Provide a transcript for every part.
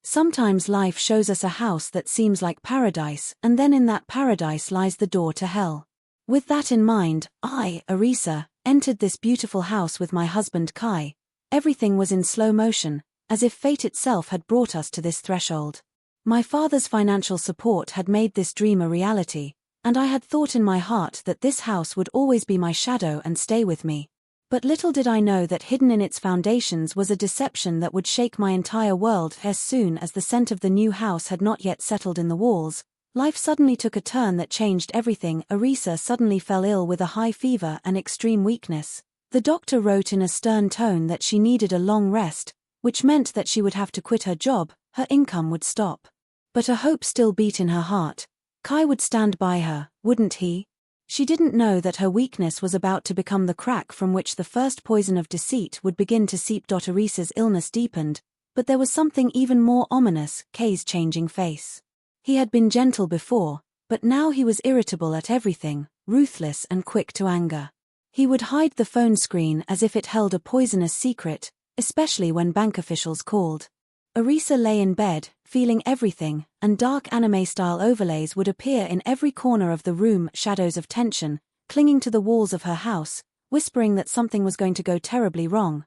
Sometimes life shows us a house that seems like paradise, and then in that paradise lies the door to hell. With that in mind, I, Arisa, entered this beautiful house with my husband Kai. Everything was in slow motion, as if fate itself had brought us to this threshold. My father's financial support had made this dream a reality, and I had thought in my heart that this house would always be my shadow and stay with me. But little did I know that hidden in its foundations was a deception that would shake my entire world. As soon as the scent of the new house had not yet settled in the walls, life suddenly took a turn that changed everything. Arisa suddenly fell ill with a high fever and extreme weakness. The doctor wrote in a stern tone that she needed a long rest, which meant that she would have to quit her job, her income would stop. But a hope still beat in her heart. Kai would stand by her, wouldn't he? She didn't know that her weakness was about to become the crack from which the first poison of deceit would begin to seep. Arisa's illness deepened, but there was something even more ominous: Kai's changing face. He had been gentle before, but now he was irritable at everything, ruthless and quick to anger. He would hide the phone screen as if it held a poisonous secret, especially when bank officials called. Arisa lay in bed, feeling everything, and dark anime-style overlays would appear in every corner of the room, shadows of tension, clinging to the walls of her house, whispering that something was going to go terribly wrong.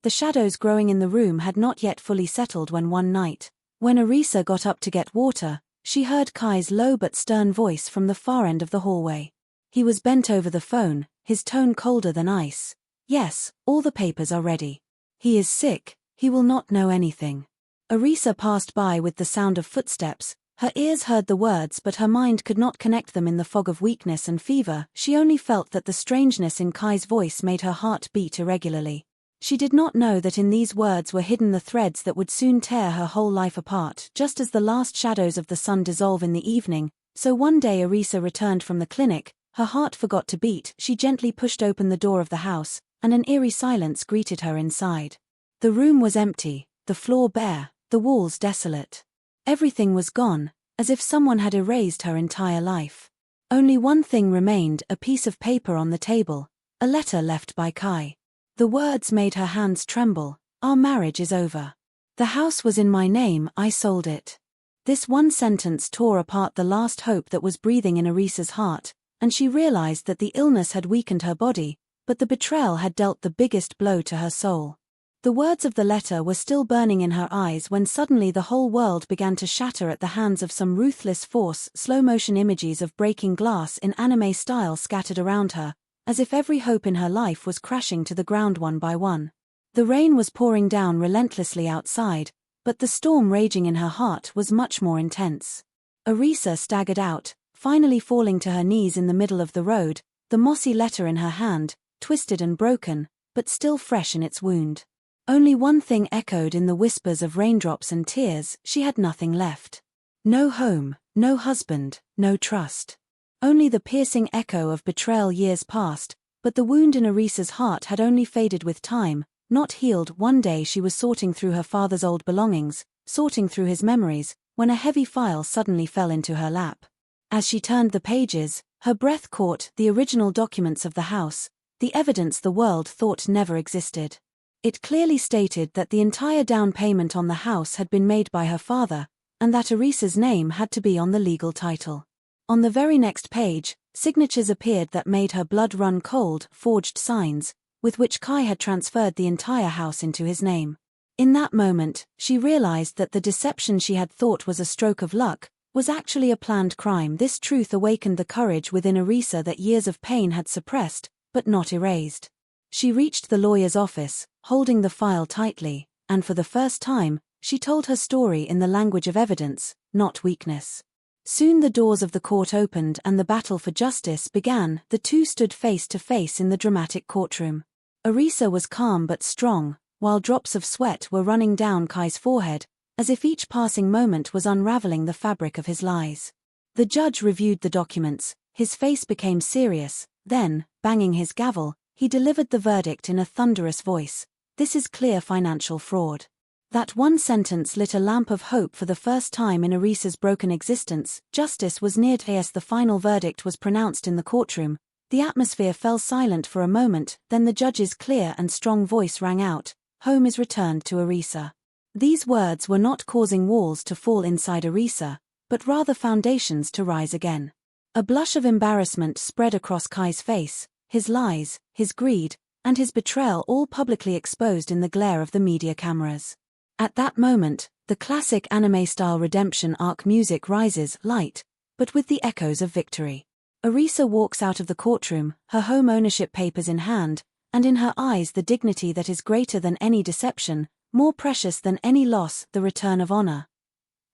The shadows growing in the room had not yet fully settled when one night, when Arisa got up to get water, she heard Kai's low but stern voice from the far end of the hallway. He was bent over the phone, his tone colder than ice. "Yes, all the papers are ready. He is sick, he will not know anything." Arisa passed by with the sound of footsteps. Her ears heard the words but her mind could not connect them. In the fog of weakness and fever, she only felt that the strangeness in Kai's voice made her heart beat irregularly. She did not know that in these words were hidden the threads that would soon tear her whole life apart. Just as the last shadows of the sun dissolve in the evening, so one day Arisa returned from the clinic. Her heart forgot to beat. She gently pushed open the door of the house, and an eerie silence greeted her inside. The room was empty, the floor bare, the walls desolate. Everything was gone, as if someone had erased her entire life. Only one thing remained: a piece of paper on the table, a letter left by Kai. The words made her hands tremble. "Our marriage is over. The house was in my name, I sold it." This one sentence tore apart the last hope that was breathing in Arisa's heart, and she realized that the illness had weakened her body, but the betrayal had dealt the biggest blow to her soul. The words of the letter were still burning in her eyes when suddenly the whole world began to shatter at the hands of some ruthless force. Slow-motion images of breaking glass in anime style scattered around her, as if every hope in her life was crashing to the ground one by one. The rain was pouring down relentlessly outside, but the storm raging in her heart was much more intense. Arisa staggered out, finally falling to her knees in the middle of the road, the mossy letter in her hand, twisted and broken, but still fresh in its wound. Only one thing echoed in the whispers of raindrops and tears: she had nothing left. No home, no husband, no trust. Only the piercing echo of betrayal years past, but the wound in Arisa's heart had only faded with time, not healed. One day she was sorting through her father's old belongings, sorting through his memories, when a heavy file suddenly fell into her lap. As she turned the pages, her breath caught: the original documents of the house, the evidence the world thought never existed. It clearly stated that the entire down payment on the house had been made by her father, and that Arisa's name had to be on the legal title. On the very next page, signatures appeared that made her blood run cold: forged signs, with which Kai had transferred the entire house into his name. In that moment, she realized that the deception she had thought was a stroke of luck was actually a planned crime. This truth awakened the courage within Arisa that years of pain had suppressed, but not erased. She reached the lawyer's office, holding the file tightly, and for the first time, she told her story in the language of evidence, not weakness. Soon the doors of the court opened and the battle for justice began. The two stood face to face in the dramatic courtroom. Arisa was calm but strong, while drops of sweat were running down Kai's forehead, as if each passing moment was unraveling the fabric of his lies. The judge reviewed the documents, his face became serious, then, banging his gavel, he delivered the verdict in a thunderous voice: "This is clear financial fraud." That one sentence lit a lamp of hope for the first time in Arisa's broken existence. Justice was near. As the final verdict was pronounced in the courtroom, the atmosphere fell silent for a moment, then the judge's clear and strong voice rang out: "Home is returned to Arisa." These words were not causing walls to fall inside Arisa, but rather foundations to rise again. A blush of embarrassment spread across Kai's face, his lies, his greed, and his betrayal all publicly exposed in the glare of the media cameras. At that moment, the classic anime-style redemption arc music rises, light, but with the echoes of victory. Arisa walks out of the courtroom, her home ownership papers in hand, and in her eyes the dignity that is greater than any deception, more precious than any loss, the return of honor.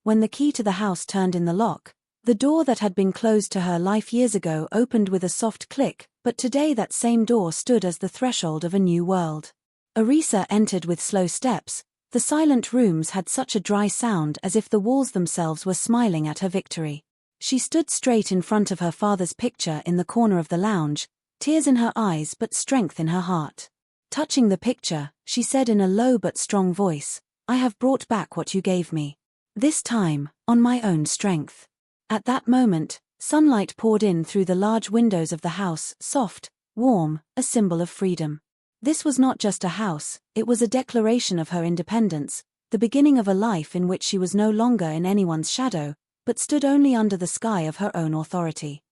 When the key to the house turned in the lock, the door that had been closed to her life years ago opened with a soft click, but today that same door stood as the threshold of a new world. Arisa entered with slow steps. The silent rooms had such a dry sound as if the walls themselves were smiling at her victory. She stood straight in front of her father's picture in the corner of the lounge, tears in her eyes but strength in her heart. Touching the picture, she said in a low but strong voice, "I have brought back what you gave me. This time, on my own strength." At that moment, sunlight poured in through the large windows of the house, soft, warm, a symbol of freedom. This was not just a house, it was a declaration of her independence, the beginning of a life in which she was no longer in anyone's shadow, but stood only under the sky of her own authority.